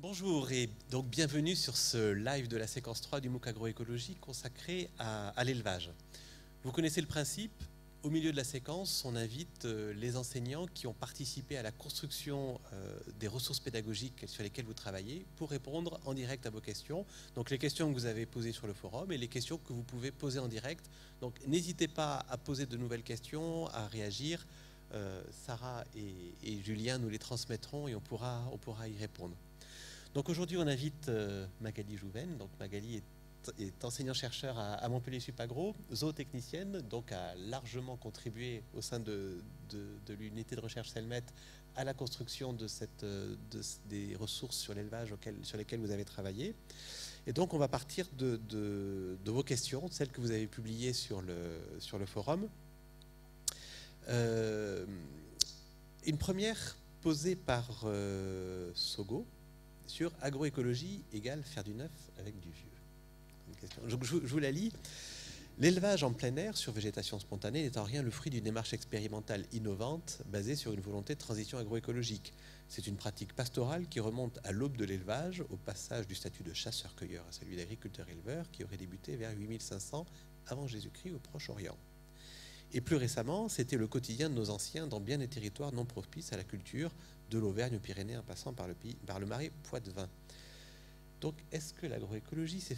Bonjour et donc bienvenue sur ce live de la séquence 3 du MOOC agroécologie consacré à l'élevage. Vous connaissez le principe, au milieu de la séquence, on invite les enseignants qui ont participé à la construction des ressources pédagogiques sur lesquelles vous travaillez pour répondre en direct à vos questions. Donc les questions que vous avez posées sur le forum et les questions que vous pouvez poser en direct. Donc n'hésitez pas à poser de nouvelles questions, à réagir. Sarah et Julien nous les transmettront et on pourra y répondre. Donc aujourd'hui, on invite Magali Jouven. Donc Magali est enseignant-chercheur à Montpellier Supagro, zootechnicienne, donc a largement contribué au sein de l'unité de recherche Selmet à la construction des ressources sur l'élevage sur lesquelles vous avez travaillé. Et donc on va partir de vos questions, celles que vous avez publiées sur le forum. Une première posée par Sogo, sur agroécologie égale faire du neuf avec du vieux. Je vous la lis. L'élevage en plein air sur végétation spontanée n'est en rien le fruit d'une démarche expérimentale innovante basée sur une volonté de transition agroécologique. C'est une pratique pastorale qui remonte à l'aube de l'élevage, au passage du statut de chasseur-cueilleur à celui d'agriculteur-éleveur qui aurait débuté vers 8500 avant Jésus-Christ au Proche-Orient. Et plus récemment, c'était le quotidien de nos anciens dans bien des territoires non propices à la culture, de l'Auvergne aux Pyrénées en passant par le marais Poitevin. Donc, est-ce que l'agroécologie, c'est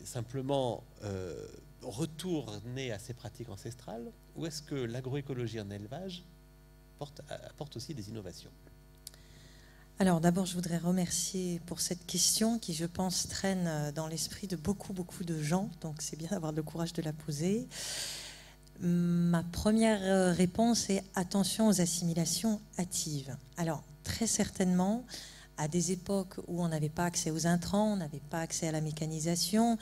simplement retourner à ces pratiques ancestrales, ou est-ce que l'agroécologie en élevage apporte aussi des innovations? Alors d'abord, je voudrais remercier pour cette question qui, je pense, traîne dans l'esprit de beaucoup de gens. Donc c'est bien d'avoir le courage de la poser. Ma première réponse est attention aux assimilations hâtives. Alors très certainement, à des époques où on n'avait pas accès aux intrants, on n'avait pas accès à la mécanisation,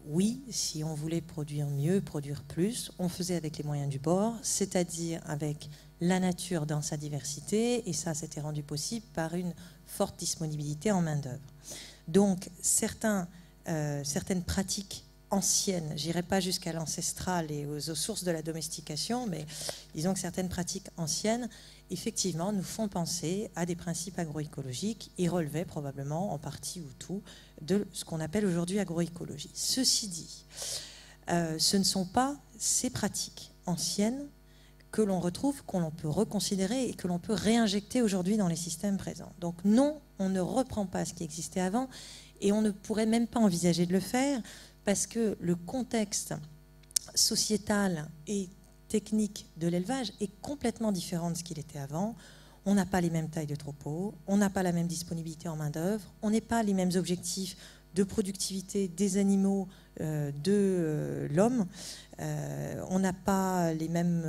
oui, si on voulait produire mieux, produire plus, on faisait avec les moyens du bord, c'est-à-dire avec la nature dans sa diversité, et ça s'était rendu possible par une forte disponibilité en main-d'œuvre. Donc certaines pratiques anciennes, j'irai pas jusqu'à l'ancestral et aux sources de la domestication, mais disons que certaines pratiques anciennes, effectivement, nous font penser à des principes agroécologiques et relevaient probablement en partie ou tout de ce qu'on appelle aujourd'hui agroécologie. Ceci dit, ce ne sont pas ces pratiques anciennes que l'on retrouve, qu'on peut reconsidérer et que l'on peut réinjecter aujourd'hui dans les systèmes présents. Donc non, on ne reprend pas ce qui existait avant et on ne pourrait même pas envisager de le faire parce que le contexte sociétal et technique de l'élevage est complètement différent de ce qu'il était avant. On n'a pas les mêmes tailles de troupeaux, on n'a pas la même disponibilité en main-d'œuvre, on n'est pas les mêmes objectifs de productivité des animaux, de l'homme, on n'a pas les mêmes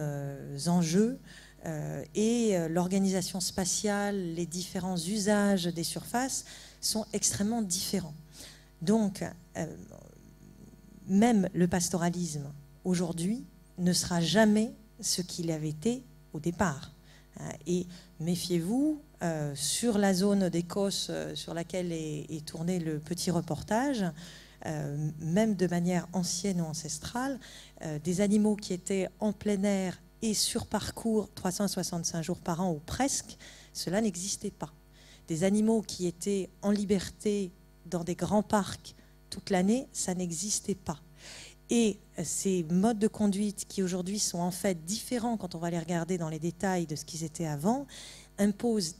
enjeux et l'organisation spatiale, les différents usages des surfaces sont extrêmement différents. Donc, même le pastoralisme aujourd'hui ne sera jamais ce qu'il avait été au départ. Et méfiez-vous, sur la zone d'Écosse sur laquelle est tourné le petit reportage, même de manière ancienne ou ancestrale, des animaux qui étaient en plein air et sur parcours 365 jours par an ou presque, cela n'existait pas. Des animaux qui étaient en liberté dans des grands parcs toute l'année, ça n'existait pas. Et ces modes de conduite qui aujourd'hui sont en fait différents quand on va les regarder dans les détails de ce qu'ils étaient avant, imposent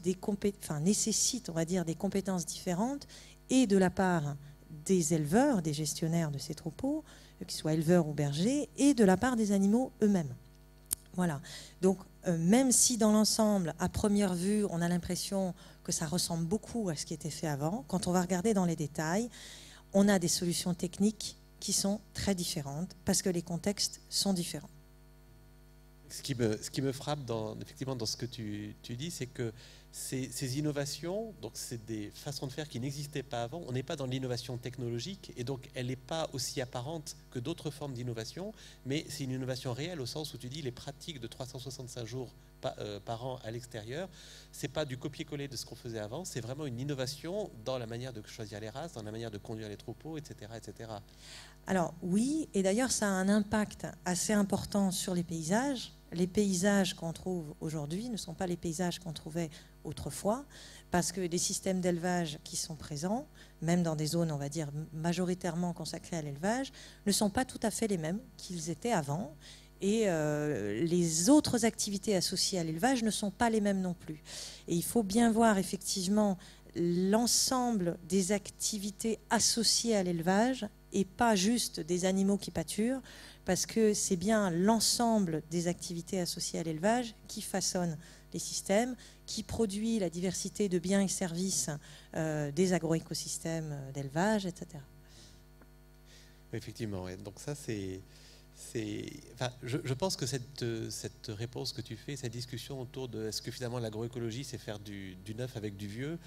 nécessitent, on va dire, des compétences différentes et de la part des éleveurs, des gestionnaires de ces troupeaux, qu'ils soient éleveurs ou bergers, et de la part des animaux eux-mêmes. Voilà. Donc, même si dans l'ensemble, à première vue, on a l'impression que ça ressemble beaucoup à ce qui était fait avant, quand on va regarder dans les détails, on a des solutions techniques qui sont très différentes parce que les contextes sont différents. Ce qui me frappe effectivement dans ce que tu dis, c'est que ces innovations, donc c'est des façons de faire qui n'existaient pas avant. On n'est pas dans l'innovation technologique et donc elle n'est pas aussi apparente que d'autres formes d'innovation, mais c'est une innovation réelle au sens où tu dis les pratiques de 365 jours par an à l'extérieur, c'est pas du copier-coller de ce qu'on faisait avant, c'est vraiment une innovation dans la manière de choisir les races, dans la manière de conduire les troupeaux, etc., etc. Alors oui, et d'ailleurs ça a un impact assez important sur les paysages. les paysages qu'on trouve aujourd'hui ne sont pas les paysages qu'on trouvait autrefois, parce que les systèmes d'élevage qui sont présents, même dans des zones, on va dire, majoritairement consacrées à l'élevage, ne sont pas tout à fait les mêmes qu'ils étaient avant. Et les autres activités associées à l'élevage ne sont pas les mêmes non plus. Et il faut bien voir effectivement l'ensemble des activités associées à l'élevage et pas juste des animaux qui pâturent, parce que c'est bien l'ensemble des activités associées à l'élevage qui façonnent les systèmes, qui produit la diversité de biens et services des agroécosystèmes d'élevage, etc. Effectivement, ouais. Donc ça enfin, je pense que cette réponse que tu fais, cette discussion autour de est-ce que finalement l'agroécologie c'est faire du neuf avec du vieux,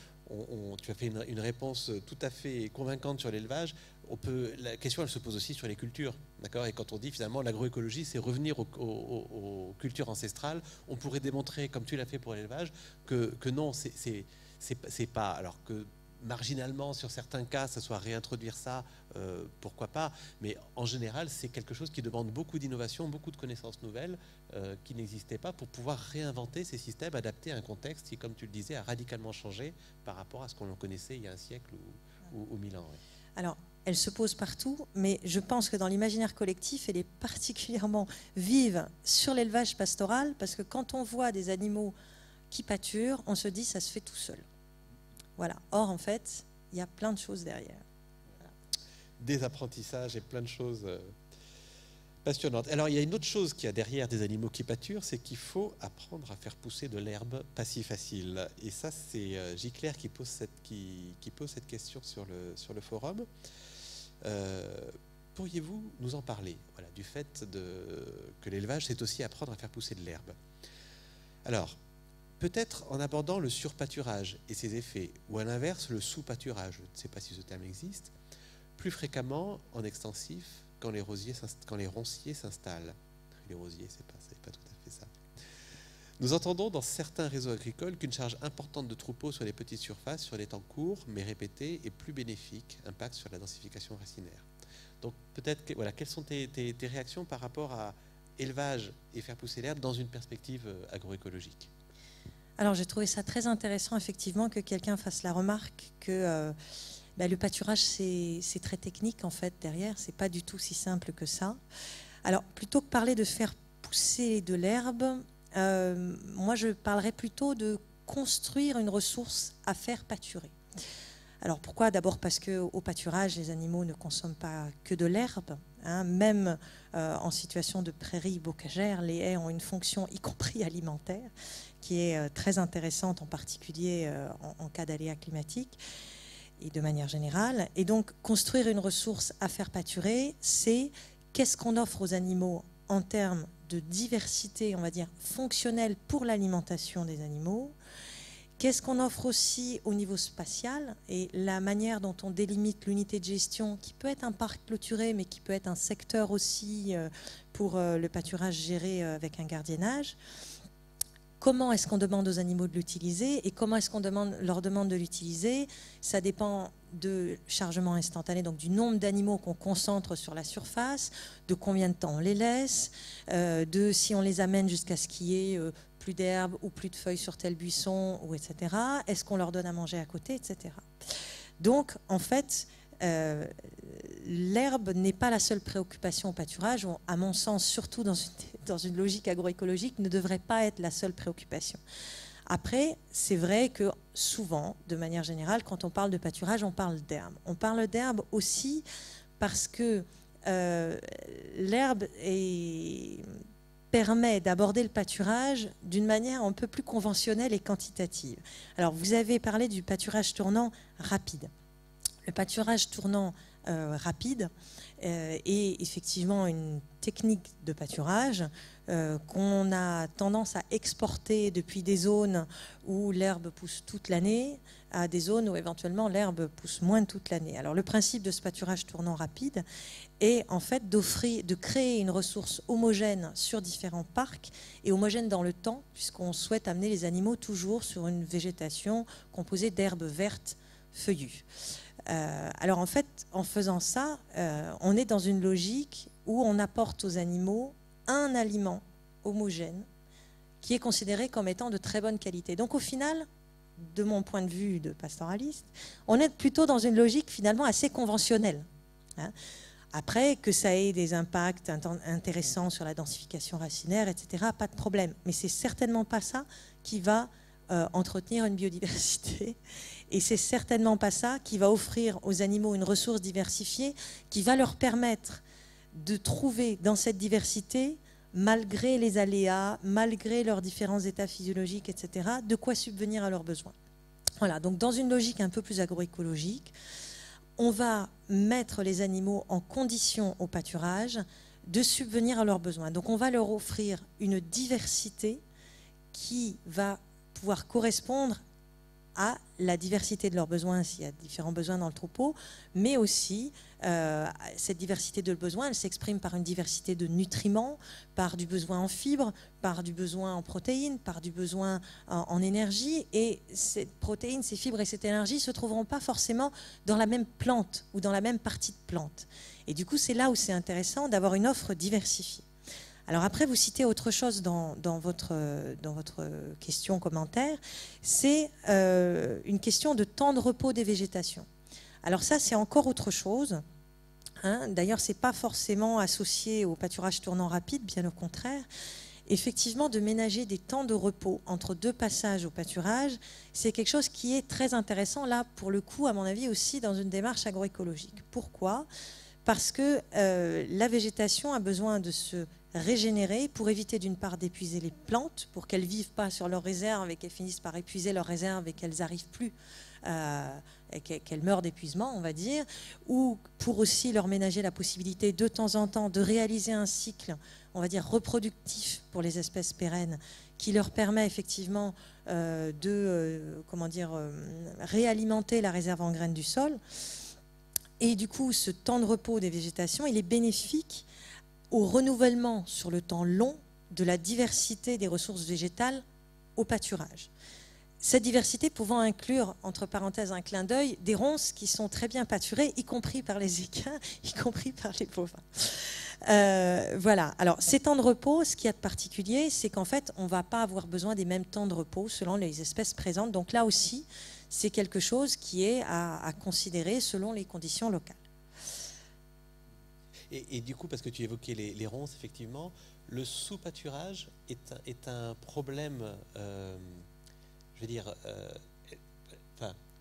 tu as fait une réponse tout à fait convaincante sur l'élevage. La question elle se pose aussi sur les cultures, d'accord. Et quand on dit finalement l'agroécologie c'est revenir aux cultures ancestrales, on pourrait démontrer, comme tu l'as fait pour l'élevage, que non, c'est pas, alors que marginalement, sur certains cas, ça soit réintroduire ça, pourquoi pas. Mais en général, c'est quelque chose qui demande beaucoup d'innovation, beaucoup de connaissances nouvelles qui n'existaient pas pour pouvoir réinventer ces systèmes adaptés à un contexte qui, comme tu le disais, a radicalement changé par rapport à ce qu'on connaissait il y a un siècle ou 1000 ans. Ouais. Alors, elle se pose partout, mais je pense que dans l'imaginaire collectif, elle est particulièrement vive sur l'élevage pastoral, parce que quand on voit des animaux qui pâturent, on se dit ça se fait tout seul. Voilà. Or, en fait, il y a plein de choses derrière. Voilà. Des apprentissages et plein de choses passionnantes. Alors, il y a une autre chose qu'il y a derrière des animaux qui pâturent, c'est qu'il faut apprendre à faire pousser de l'herbe pas si facile. Et ça, c'est Giclair qui pose cette question sur le forum. Pourriez-vous nous en parler, voilà, du fait que l'élevage, c'est aussi apprendre à faire pousser de l'herbe. Alors, peut-être en abordant le surpâturage et ses effets, ou à l'inverse le sous-pâturage, je ne sais pas si ce terme existe, plus fréquemment en extensif quand les ronciers s'installent. Les rosiers, c'est pas tout à fait ça. Nous entendons dans certains réseaux agricoles qu'une charge importante de troupeaux sur les petites surfaces, sur les temps courts, mais répétés, est plus bénéfique, impact sur la densification racinaire. Donc peut-être, voilà, quelles sont tes réactions par rapport à élevage et faire pousser l'herbe dans une perspective agroécologique ? Alors j'ai trouvé ça très intéressant effectivement que quelqu'un fasse la remarque que le pâturage c'est très technique en fait derrière, c'est pas du tout si simple que ça. Alors plutôt que parler de faire pousser de l'herbe, moi je parlerais plutôt de construire une ressource à faire pâturer. Alors pourquoi ? D'abord parce qu'au pâturage, les animaux ne consomment pas que de l'herbe. Même en situation de prairie bocagère, les haies ont une fonction, y compris alimentaire, qui est très intéressante, en particulier en cas d'aléas climatiques et de manière générale. Et donc, construire une ressource à faire pâturer, c'est qu'est-ce qu'on offre aux animaux en termes de diversité, on va dire, fonctionnelle pour l'alimentation des animaux. Qu'est-ce qu'on offre aussi au niveau spatial et la manière dont on délimite l'unité de gestion, qui peut être un parc clôturé, mais qui peut être un secteur aussi pour le pâturage géré avec un gardiennage. Comment est-ce qu'on demande aux animaux de l'utiliser et comment est-ce qu'on leur demande de l'utiliser? Ça dépend de chargement instantané, donc du nombre d'animaux qu'on concentre sur la surface, de combien de temps on les laisse, de si on les amène jusqu'à ce qu'il y ait plus d'herbe ou plus de feuilles sur tel buisson, ou etc. Est-ce qu'on leur donne à manger à côté, etc. Donc, en fait, l'herbe n'est pas la seule préoccupation au pâturage, ou, à mon sens, surtout dans une logique agroécologique, ne devrait pas être la seule préoccupation. Après, c'est vrai que souvent, de manière générale, quand on parle de pâturage, on parle d'herbe. On parle d'herbe aussi parce que l'herbe permet d'aborder le pâturage d'une manière un peu plus conventionnelle et quantitative. Alors, vous avez parlé du pâturage tournant rapide. Le pâturage tournant rapide est effectivement une technique de pâturage qu'on a tendance à exporter depuis des zones où l'herbe pousse toute l'année à des zones où éventuellement l'herbe pousse moins toute l'année. Alors le principe de ce pâturage tournant rapide est en fait de créer une ressource homogène sur différents parcs et homogène dans le temps, puisqu'on souhaite amener les animaux toujours sur une végétation composée d'herbes vertes feuillues. Alors en fait, en faisant ça, on est dans une logique où on apporte aux animaux un aliment homogène, qui est considéré comme étant de très bonne qualité. Donc au final, de mon point de vue de pastoraliste, on est plutôt dans une logique finalement assez conventionnelle. Hein. Après, que ça ait des impacts intéressants sur la densification racinaire, etc., pas de problème. Mais c'est certainement pas ça qui va entretenir une biodiversité. Et c'est certainement pas ça qui va offrir aux animaux une ressource diversifiée qui va leur permettre de trouver dans cette diversité, malgré les aléas, malgré leurs différents états physiologiques, etc., de quoi subvenir à leurs besoins. Voilà, donc dans une logique un peu plus agroécologique, on va mettre les animaux en condition au pâturage de subvenir à leurs besoins. Donc on va leur offrir une diversité qui va pouvoir correspondre à la diversité de leurs besoins, s'il y a différents besoins dans le troupeau, mais aussi cette diversité de besoins, elle s'exprime par une diversité de nutriments, par du besoin en fibres, par du besoin en protéines, par du besoin en énergie. Et ces protéines, ces fibres et cette énergie ne se trouveront pas forcément dans la même plante ou dans la même partie de plante. Et du coup, c'est là où c'est intéressant d'avoir une offre diversifiée. Alors après, vous citez autre chose dans votre question, commentaire, c'est une question de temps de repos des végétations. Alors ça, c'est encore autre chose. Hein. D'ailleurs, ce n'est pas forcément associé au pâturage tournant rapide, bien au contraire. Effectivement, de ménager des temps de repos entre deux passages au pâturage, c'est quelque chose qui est très intéressant, là, pour le coup, à mon avis, aussi dans une démarche agroécologique. Pourquoi ? Parce que la végétation a besoin de se régénérer pour éviter d'une part d'épuiser les plantes, pour qu'elles ne vivent pas sur leurs réserves et qu'elles finissent par épuiser leurs réserves et qu'elles n'arrivent plus, et qu'elles meurent d'épuisement, on va dire, ou pour aussi leur ménager la possibilité de temps en temps de réaliser un cycle, on va dire, reproductif pour les espèces pérennes, qui leur permet effectivement de réalimenter la réserve en graines du sol. Et du coup, ce temps de repos des végétations, il est bénéfique au renouvellement sur le temps long de la diversité des ressources végétales au pâturage. Cette diversité pouvant inclure, entre parenthèses, un clin d'œil, des ronces qui sont très bien pâturées, y compris par les équins, y compris par les bovins. Voilà. Alors, ces temps de repos, ce qu'il y a de particulier, c'est qu'en fait, on ne va pas avoir besoin des mêmes temps de repos selon les espèces présentes. Donc là aussi, c'est quelque chose qui est à considérer selon les conditions locales. Et du coup, parce que tu évoquais les ronces, effectivement, le sous-pâturage est un problème, je veux dire,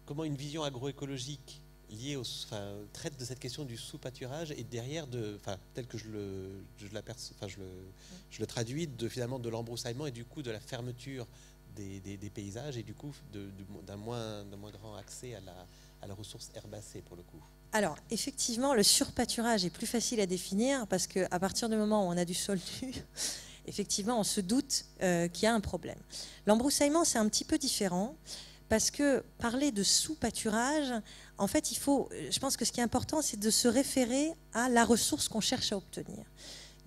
comment une vision agroécologique liée traite de cette question du sous-pâturage et derrière, tel que je le traduis, finalement de l'embroussaillement et du coup de la fermeture des paysages et du coup d'un moins grand accès à la ressource herbacée pour le coup. Alors, effectivement, le surpâturage est plus facile à définir parce qu'à partir du moment où on a du sol nu, effectivement, on se doute qu'il y a un problème. L'embroussaillement, c'est un petit peu différent parce que parler de sous-pâturage, en fait, je pense que ce qui est important, c'est de se référer à la ressource qu'on cherche à obtenir.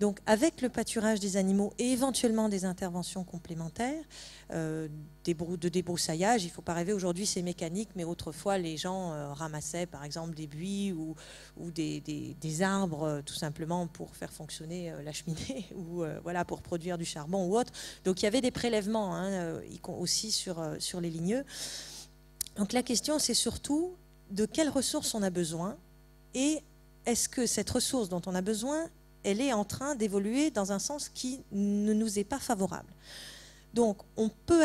Donc, avec le pâturage des animaux et éventuellement des interventions complémentaires, de débroussaillage, il ne faut pas rêver, aujourd'hui c'est mécanique, mais autrefois les gens ramassaient par exemple des buis ou des arbres tout simplement pour faire fonctionner la cheminée ou voilà, pour produire du charbon ou autre. Donc il y avait des prélèvements aussi sur les ligneux. Donc la question c'est surtout de quelles ressources on a besoin et est-ce que cette ressource dont on a besoin elle est en train d'évoluer dans un sens qui ne nous est pas favorable. Donc, on peut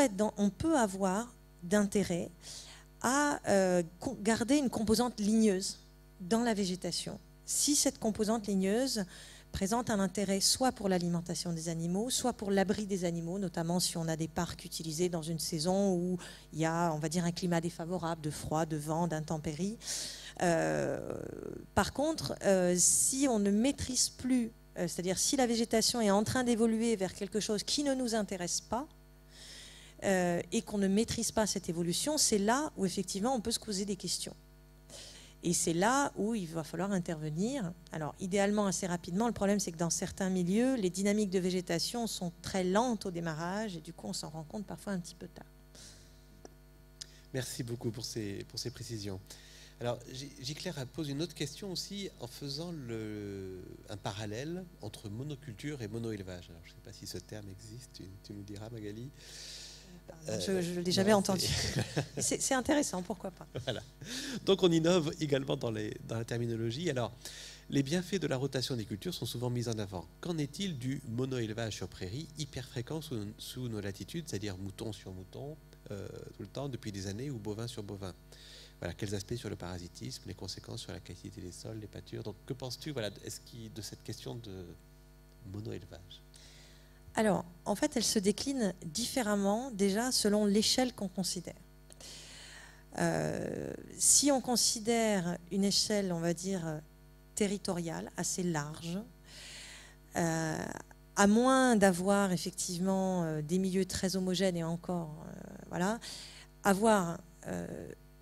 avoir d'intérêt à garder une composante ligneuse dans la végétation. Si cette composante ligneuse présente un intérêt soit pour l'alimentation des animaux, soit pour l'abri des animaux, notamment si on a des parcs utilisés dans une saison où il y a, on va dire, un climat défavorable, de froid, de vent, d'intempéries. Par contre, si on ne maîtrise plus, c'est-à-dire si la végétation est en train d'évoluer vers quelque chose qui ne nous intéresse pas et qu'on ne maîtrise pas cette évolution, c'est là où effectivement on peut se poser des questions. Et c'est là où il va falloir intervenir. Alors idéalement assez rapidement, le problème c'est que dans certains milieux, les dynamiques de végétation sont très lentes au démarrage et du coup on s'en rend compte parfois un petit peu tard. Merci beaucoup pour ces précisions. Alors, Giclère pose une autre question aussi en faisant un parallèle entre monoculture et monoélevage. Alors, je ne sais pas si ce terme existe, tu nous diras, Magali. Je ne l'ai jamais entendu. C'est intéressant, pourquoi pas. Voilà. Donc, on innove également dans la terminologie. Alors, les bienfaits de la rotation des cultures sont souvent mis en avant. Qu'en est-il du monoélevage sur prairie, hyper fréquent sous nos latitudes, c'est-à-dire mouton sur mouton, tout le temps, depuis des années, ou bovin sur bovin? Voilà, quels aspects sur le parasitisme, les conséquences sur la qualité des sols, les pâtures. Donc, que penses-tu de cette question de monoélevage? Alors, en fait, elle se décline différemment déjà selon l'échelle qu'on considère. Si on considère une échelle, on va dire, territoriale, assez large, à moins d'avoir effectivement des milieux très homogènes et encore, voilà, avoir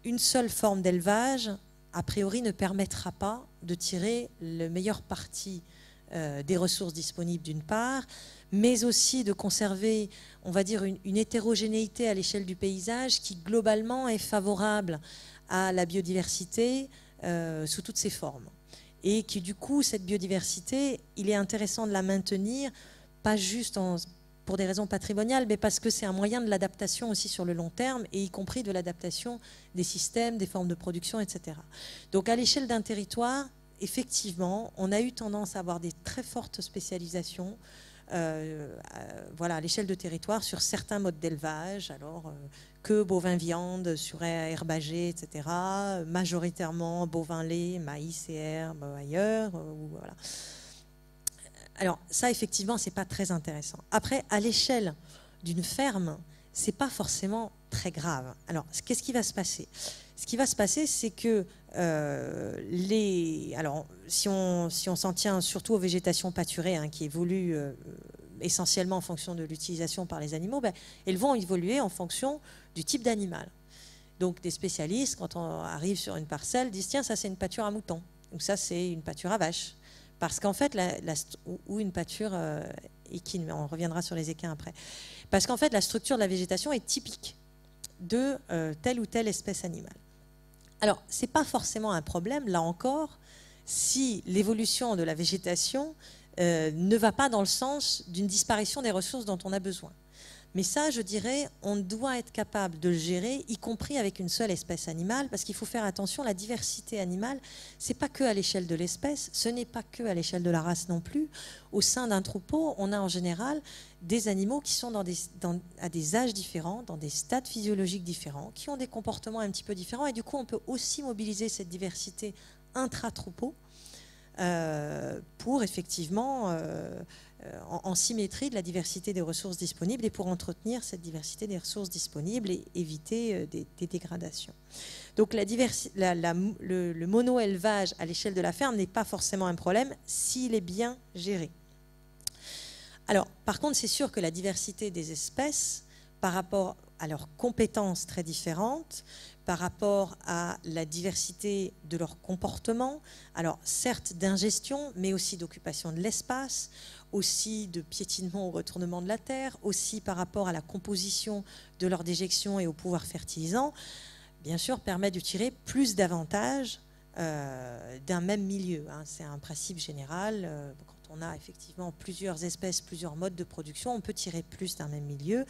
une seule forme d'élevage, a priori, ne permettra pas de tirer le meilleur parti des ressources disponibles d'une part, mais aussi de conserver, on va dire, une hétérogénéité à l'échelle du paysage qui, globalement, est favorable à la biodiversité sous toutes ses formes. Et qui, du coup, cette biodiversité, il est intéressant de la maintenir, pas juste pour des raisons patrimoniales, mais parce que c'est un moyen de l'adaptation aussi sur le long terme, et y compris de l'adaptation des systèmes, des formes de production, etc. Donc à l'échelle d'un territoire, effectivement, on a eu tendance à avoir des très fortes spécialisations voilà, à l'échelle de territoire sur certains modes d'élevage, alors que bovin-viande sur herbagé, etc., majoritairement bovin-lait, maïs et herbes ailleurs, voilà. Alors ça, effectivement, c'est pas très intéressant. Après, à l'échelle d'une ferme, c'est pas forcément très grave. Alors, qu'est-ce qui va se passer? Ce qui va se passer, c'est que alors, si on s'en tient surtout aux végétations pâturées, hein, qui évoluent essentiellement en fonction de l'utilisation par les animaux, elles vont évoluer en fonction du type d'animal. Donc, des spécialistes, quand on arrive sur une parcelle, disent tiens, ça c'est une pâture à mouton, ou ça c'est une pâture à vache. Parce qu'en fait, ou une pâture équine, mais on reviendra sur les équins après. Parce qu'en fait, la structure de la végétation est typique de telle ou telle espèce animale. Alors, ce n'est pas forcément un problème, là encore, si l'évolution de la végétation ne va pas dans le sens d'une disparition des ressources dont on a besoin. Mais ça, je dirais, on doit être capable de le gérer, y compris avec une seule espèce animale, parce qu'il faut faire attention, la diversité animale, ce n'est pas que à l'échelle de l'espèce, ce n'est pas que à l'échelle de la race non plus. Au sein d'un troupeau, on a en général des animaux qui sont à des âges différents, dans des stades physiologiques différents, qui ont des comportements un petit peu différents, et du coup, on peut aussi mobiliser cette diversité intra-troupeau pour effectivement... en symétrie de la diversité des ressources disponibles et pour entretenir cette diversité des ressources disponibles et éviter des dégradations. Donc le mono-élevage à l'échelle de la ferme n'est pas forcément un problème s'il est bien géré. Alors, par contre, c'est sûr que la diversité des espèces, par rapport à leurs compétences très différentes, par rapport à la diversité de leur comportement, alors certes d'ingestion, mais aussi d'occupation de l'espace, aussi de piétinement ou retournement de la terre, aussi par rapport à la composition de leur déjection et au pouvoir fertilisant, bien sûr permet de tirer plus d'avantages d'un même milieu. Hein. C'est un principe général. Quand on a effectivement plusieurs espèces, plusieurs modes de production, on peut tirer plus d'un même milieu.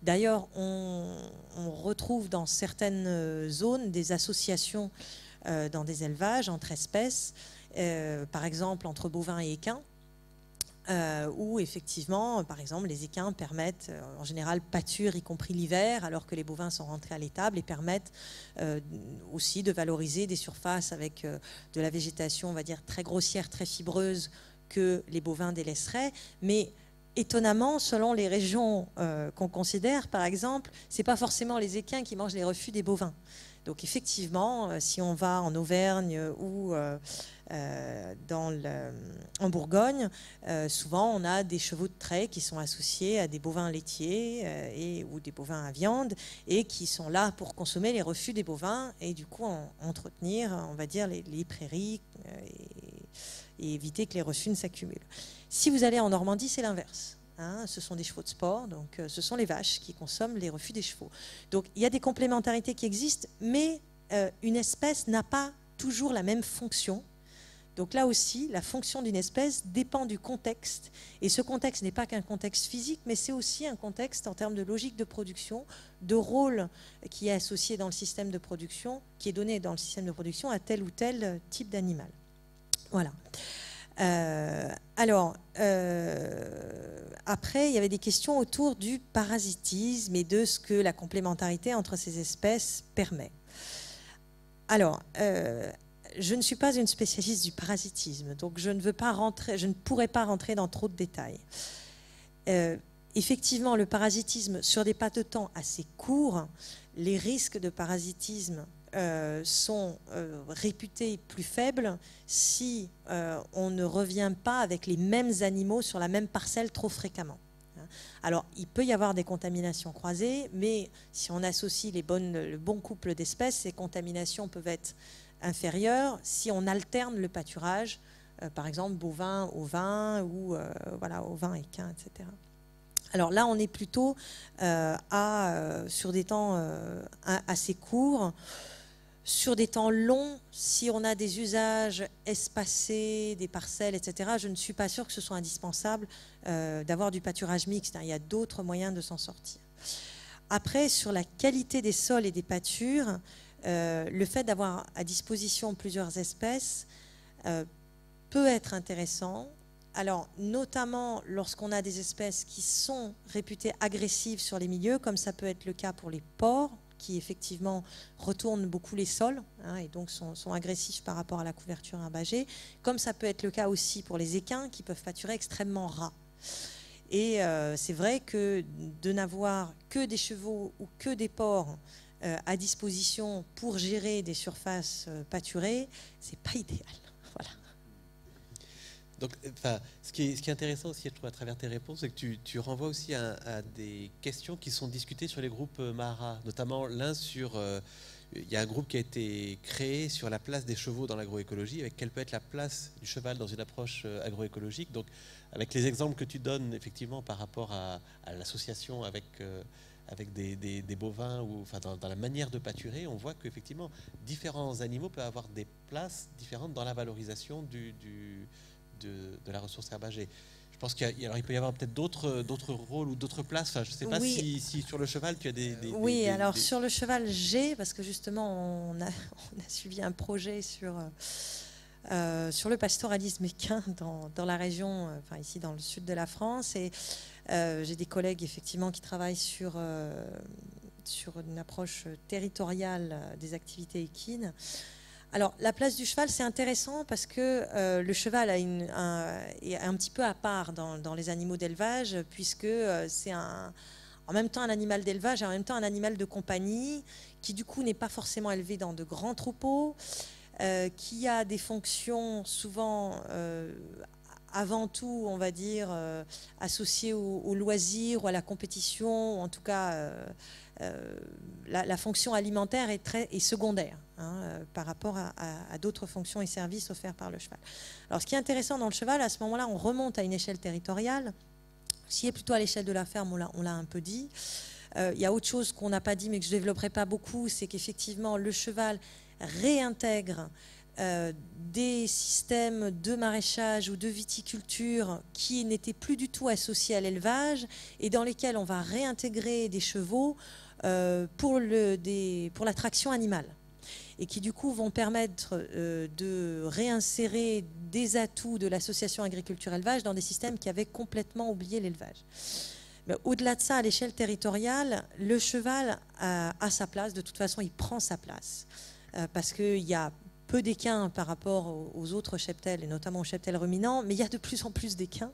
D'ailleurs, on retrouve dans certaines zones des associations dans des élevages entre espèces, par exemple entre bovins et équins, où effectivement, par exemple, les équins permettent, en général, pâture, y compris l'hiver, alors que les bovins sont rentrés à l'étable et permettent aussi de valoriser des surfaces avec de la végétation, on va dire, très grossière, très fibreuse, que les bovins délaisseraient. Mais étonnamment, selon les régions qu'on considère, par exemple, ce n'est pas forcément les équins qui mangent les refus des bovins. Donc effectivement, si on va en Auvergne ou en Bourgogne, souvent on a des chevaux de trait qui sont associés à des bovins laitiers ou des bovins à viande et qui sont là pour consommer les refus des bovins et du coup entretenir, on va dire, les prairies et éviter que les refus ne s'accumulent. Si vous allez en Normandie, c'est l'inverse. Hein, ce sont des chevaux de sport, donc ce sont les vaches qui consomment les refus des chevaux. Donc il y a des complémentarités qui existent, mais une espèce n'a pas toujours la même fonction. Donc là aussi, la fonction d'une espèce dépend du contexte. Et ce contexte n'est pas qu'un contexte physique, mais c'est aussi un contexte en termes de logique de production, de rôle qui est associé dans le système de production, qui est donné dans le système de production à tel ou tel type d'animal. Voilà. Après, il y avait des questions autour du parasitisme et de ce que la complémentarité entre ces espèces permet. Alors, je ne suis pas une spécialiste du parasitisme, donc je ne pourrais pas rentrer dans trop de détails. Effectivement, le parasitisme, sur des pas de temps assez courts, les risques de parasitisme sont réputés plus faibles si on ne revient pas avec les mêmes animaux sur la même parcelle trop fréquemment. Alors, il peut y avoir des contaminations croisées, mais si on associe le bon couple d'espèces, ces contaminations peuvent être inférieures si on alterne le pâturage, par exemple bovin au vin ou voilà, au vin équin, etc. Alors là, on est plutôt sur des temps assez courts. Sur des temps longs, si on a des usages espacés, des parcelles, etc., je ne suis pas sûre que ce soit indispensable d'avoir du pâturage mixte. Il y a d'autres moyens de s'en sortir. Après, sur la qualité des sols et des pâtures, le fait d'avoir à disposition plusieurs espèces peut être intéressant. Alors, notamment lorsqu'on a des espèces qui sont réputées agressives sur les milieux, comme ça peut être le cas pour les porcs, qui effectivement retournent beaucoup les sols et donc sont agressifs par rapport à la couverture herbagée, comme ça peut être le cas aussi pour les équins qui peuvent pâturer extrêmement ras. Et c'est vrai que de n'avoir que des chevaux ou que des porcs à disposition pour gérer des surfaces pâturées, c'est pas idéal. Voilà. Donc, ce qui est intéressant aussi, je trouve, à travers tes réponses, c'est que tu renvoies aussi à des questions qui sont discutées sur les groupes Mahara, notamment l'un sur... il y a un groupe qui a été créé sur la place des chevaux dans l'agroécologie, avec quelle peut être la place du cheval dans une approche agroécologique. Donc, avec les exemples que tu donnes, effectivement, par rapport à l'association avec des bovins, ou enfin, dans la manière de pâturer, on voit qu'effectivement, différents animaux peuvent avoir des places différentes dans la valorisation de la ressource herbagée. Je pense qu'il peut y avoir peut-être d'autres rôles ou d'autres places. Enfin, je ne sais pas si sur le cheval tu as des... Sur le cheval, parce que justement on a suivi un projet sur le pastoralisme équin dans la région, ici dans le sud de la France, et j'ai des collègues effectivement qui travaillent sur une approche territoriale des activités équines. Alors, la place du cheval, c'est intéressant parce que le cheval est un petit peu à part dans les animaux d'élevage, puisque c'est en même temps un animal d'élevage et en même temps un animal de compagnie, qui du coup n'est pas forcément élevé dans de grands troupeaux, qui a des fonctions souvent avant tout, on va dire, associées au loisir ou à la compétition, ou en tout cas... la fonction alimentaire est secondaire par rapport à d'autres fonctions et services offerts par le cheval. Alors, ce qui est intéressant dans le cheval, à ce moment-là, on remonte à une échelle territoriale. Ce qui est plutôt à l'échelle de la ferme, on l'a un peu dit. Il y a autre chose qu'on n'a pas dit, mais que je ne développerai pas beaucoup, c'est qu'effectivement, le cheval réintègre des systèmes de maraîchage ou de viticulture qui n'étaient plus du tout associés à l'élevage et dans lesquels on va réintégrer des chevaux pour la traction animale et qui du coup vont permettre de réinsérer des atouts de l'association agriculture-élevage dans des systèmes qui avaient complètement oublié l'élevage. Mais au-delà de ça, à l'échelle territoriale, le cheval a sa place. De toute façon, il prend sa place parce qu'il y a peu d'équins par rapport aux autres cheptels, et notamment aux cheptels ruminants, mais il y a de plus en plus d'équins.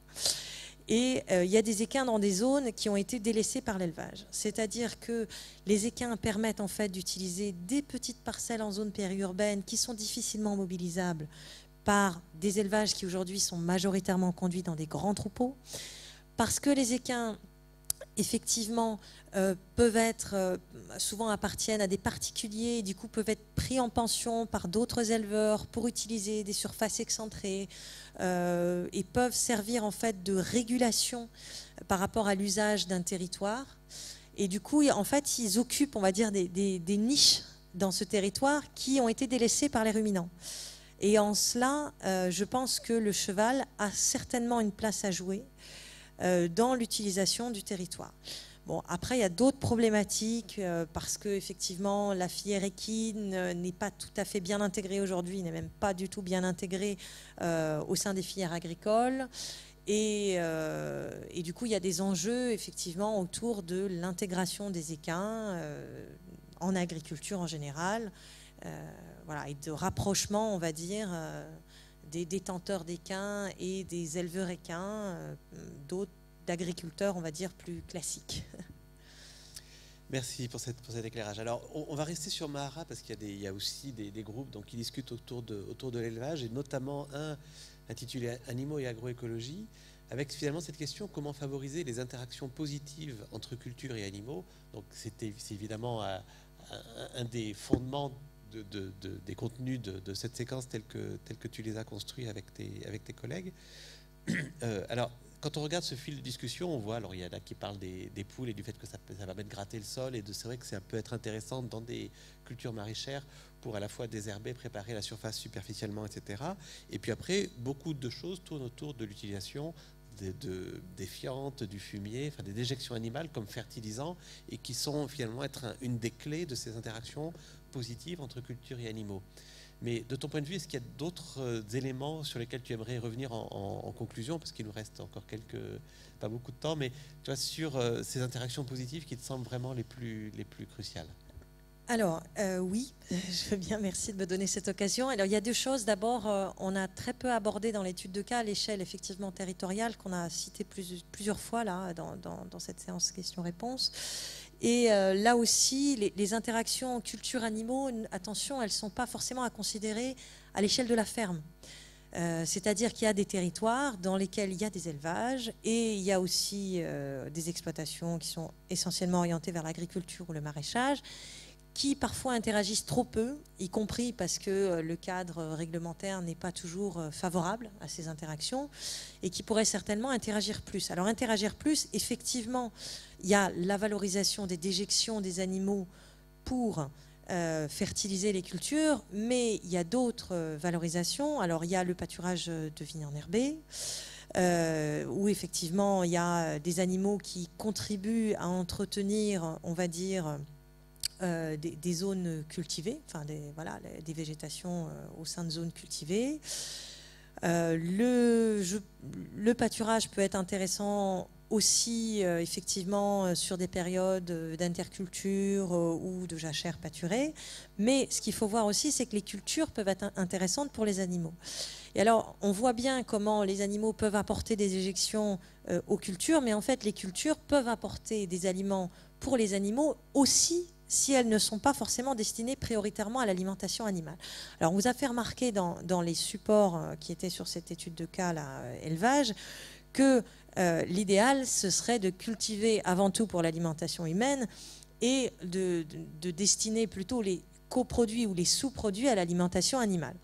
Et il y a des équins dans des zones qui ont été délaissées par l'élevage. C'est-à-dire que les équins permettent en fait d'utiliser des petites parcelles en zone périurbaine qui sont difficilement mobilisables par des élevages qui aujourd'hui sont majoritairement conduits dans des grands troupeaux. Parce que les équins, effectivement, souvent appartiennent à des particuliers et du coup peuvent être pris en pension par d'autres éleveurs pour utiliser des surfaces excentrées et peuvent servir en fait de régulation par rapport à l'usage d'un territoire. Et du coup, en fait, ils occupent, on va dire, des niches dans ce territoire qui ont été délaissés par les ruminants. Et en cela, je pense que le cheval a certainement une place à jouer dans l'utilisation du territoire. Bon, après, il y a d'autres problématiques parce que effectivement, la filière équine n'est pas tout à fait bien intégrée aujourd'hui, n'est même pas du tout bien intégrée au sein des filières agricoles. Et du coup, il y a des enjeux effectivement autour de l'intégration des équins en agriculture en général. Voilà, et de rapprochement, on va dire, des détenteurs d'équins et des éleveurs équins, d'autres d'agriculteurs, on va dire, plus classiques. Merci pour cet éclairage. Alors, on va rester sur Mahara parce qu'il y a aussi des groupes donc, qui discutent autour de l'élevage, et notamment un intitulé Animaux et agroécologie, avec finalement cette question: comment favoriser les interactions positives entre culture et animaux. Donc, c'est évidemment un des fondements des contenus de cette séquence telle que tu les as construits avec tes collègues. Alors, quand on regarde ce fil de discussion, on voit, alors il y en a qui parlent des poules et du fait que ça permet de gratter le sol, et c'est vrai que ça peut être intéressant dans des cultures maraîchères pour à la fois désherber, préparer la surface superficiellement, etc. Et puis après, beaucoup de choses tournent autour de l'utilisation des fientes, du fumier, enfin des déjections animales comme fertilisants, et qui sont finalement une des clés de ces interactions positives entre culture et animaux. Mais de ton point de vue, est-ce qu'il y a d'autres éléments sur lesquels tu aimerais revenir en conclusion, parce qu'il nous reste encore pas beaucoup de temps, mais tu vois, sur ces interactions positives qui te semblent vraiment les plus cruciales? Alors, oui, je veux bien, merci de me donner cette occasion. Alors, il y a deux choses. D'abord, on a très peu abordé dans l'étude de cas à l'échelle effectivement territoriale, qu'on a cité plusieurs fois là, dans cette séance questions-réponses. Et là aussi, les interactions culture-animaux, attention, elles ne sont pas forcément à considérer à l'échelle de la ferme. C'est-à-dire qu'il y a des territoires dans lesquels il y a des élevages, et il y a aussi des exploitations qui sont essentiellement orientées vers l'agriculture ou le maraîchage, qui parfois interagissent trop peu, y compris parce que le cadre réglementaire n'est pas toujours favorable à ces interactions, et qui pourraient certainement interagir plus. Alors interagir plus, effectivement, il y a la valorisation des déjections des animaux pour fertiliser les cultures, mais il y a d'autres valorisations. Alors il y a le pâturage de vignes enherbées, où effectivement il y a des animaux qui contribuent à entretenir, on va dire, des zones cultivées, enfin des végétations au sein de zones cultivées. Le pâturage peut être intéressant aussi effectivement sur des périodes d'interculture ou de jachère pâturée. Mais ce qu'il faut voir aussi, c'est que les cultures peuvent être intéressantes pour les animaux. Et alors, on voit bien comment les animaux peuvent apporter des éjections aux cultures, mais en fait, les cultures peuvent apporter des aliments pour les animaux aussi, si elles ne sont pas forcément destinées prioritairement à l'alimentation animale. Alors, on vous a fait remarquer dans les supports qui étaient sur cette étude de cas, là, élevage, que l'idéal, ce serait de cultiver avant tout pour l'alimentation humaine et de destiner plutôt les coproduits ou les sous-produits à l'alimentation animale.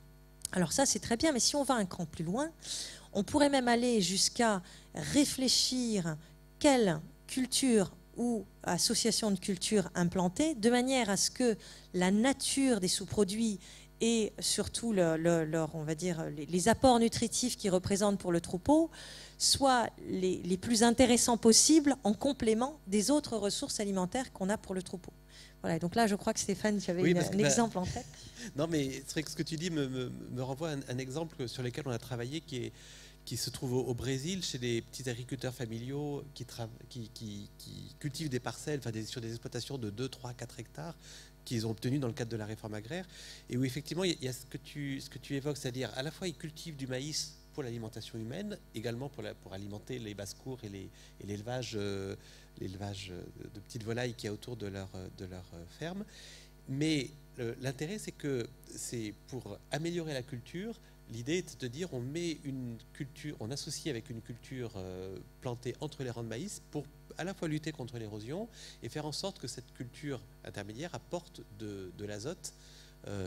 Alors ça, c'est très bien, mais si on va un cran plus loin, on pourrait même aller jusqu'à réfléchir quelle culture ou association de cultures implantées, de manière à ce que la nature des sous-produits et surtout on va dire, les apports nutritifs qu'ils représentent pour le troupeau soient les plus intéressants possibles en complément des autres ressources alimentaires qu'on a pour le troupeau. Voilà, et donc là, je crois que Stéphane, tu avais un exemple en tête. Non, mais c'est vrai que ce que tu dis me renvoie à un exemple sur lequel on a travaillé qui se trouve au Brésil, chez des petits agriculteurs familiaux qui cultivent des parcelles, sur des exploitations de 2, 3, 4 hectares qu'ils ont obtenues dans le cadre de la réforme agraire, et où effectivement il y a ce que tu évoques, c'est-à-dire à la fois ils cultivent du maïs pour l'alimentation humaine, également pour alimenter les basses-cours et l'élevage de petites volailles qu'il y a autour de leur ferme. Mais l'intérêt, c'est que c'est pour améliorer la culture. L'idée est de dire on associe avec une culture plantée entre les rangs de maïs pour à la fois lutter contre l'érosion et faire en sorte que cette culture intermédiaire apporte de l'azote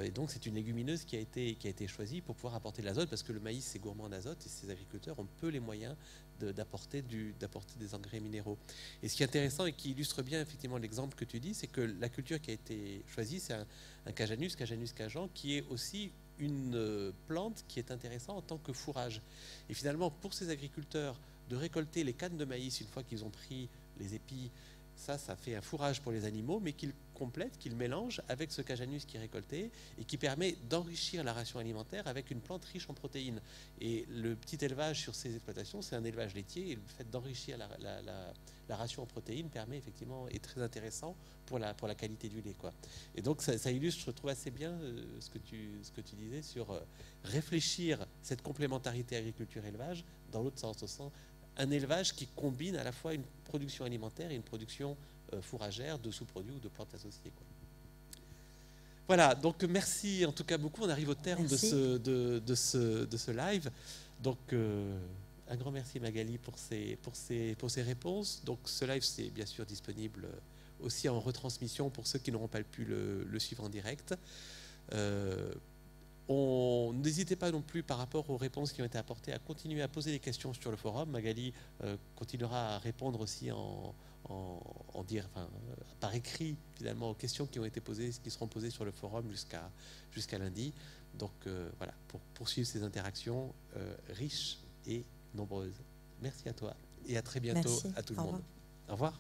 Et donc c'est une légumineuse qui a été choisie pour pouvoir apporter de l'azote, parce que le maïs c'est gourmand en azote et ces agriculteurs ont peu les moyens d'apporter des engrais minéraux. Et ce qui est intéressant et qui illustre bien effectivement l'exemple que tu dis, c'est que la culture qui a été choisie, c'est un Cajanus cajan, qui est aussi une plante qui est intéressante en tant que fourrage. Et finalement, pour ces agriculteurs, de récolter les cannes de maïs une fois qu'ils ont pris les épis, ça fait un fourrage pour les animaux, mais qu'ils complètent, qu'ils mélangent avec ce Cajanus qui est récolté et qui permet d'enrichir la ration alimentaire avec une plante riche en protéines. Et le petit élevage sur ces exploitations, c'est un élevage laitier, et le fait d'enrichir la ration en protéines permet effectivement, est très intéressant pour la qualité du lait, quoi. Et donc ça illustre, je trouve, assez bien ce que tu disais sur réfléchir cette complémentarité agriculture-élevage dans l'autre sens, au sens un élevage qui combine à la fois une production alimentaire et une production fourragère de sous-produits ou de plantes associées, quoi. Voilà, donc merci en tout cas beaucoup. On arrive au terme de ce live. Donc un grand merci Magali pour ces réponses. Donc ce live, c'est bien sûr disponible aussi en retransmission pour ceux qui n'auront pas pu le suivre en direct. N'hésitez pas non plus, par rapport aux réponses qui ont été apportées, à continuer à poser des questions sur le forum. Magali continuera à répondre aussi par écrit finalement aux questions qui ont été posées, qui seront posées sur le forum jusqu'à lundi. Donc voilà, pour poursuivre ces interactions riches et nombreuses. Merci à toi et à très bientôt. Merci. À tout le monde. Au revoir.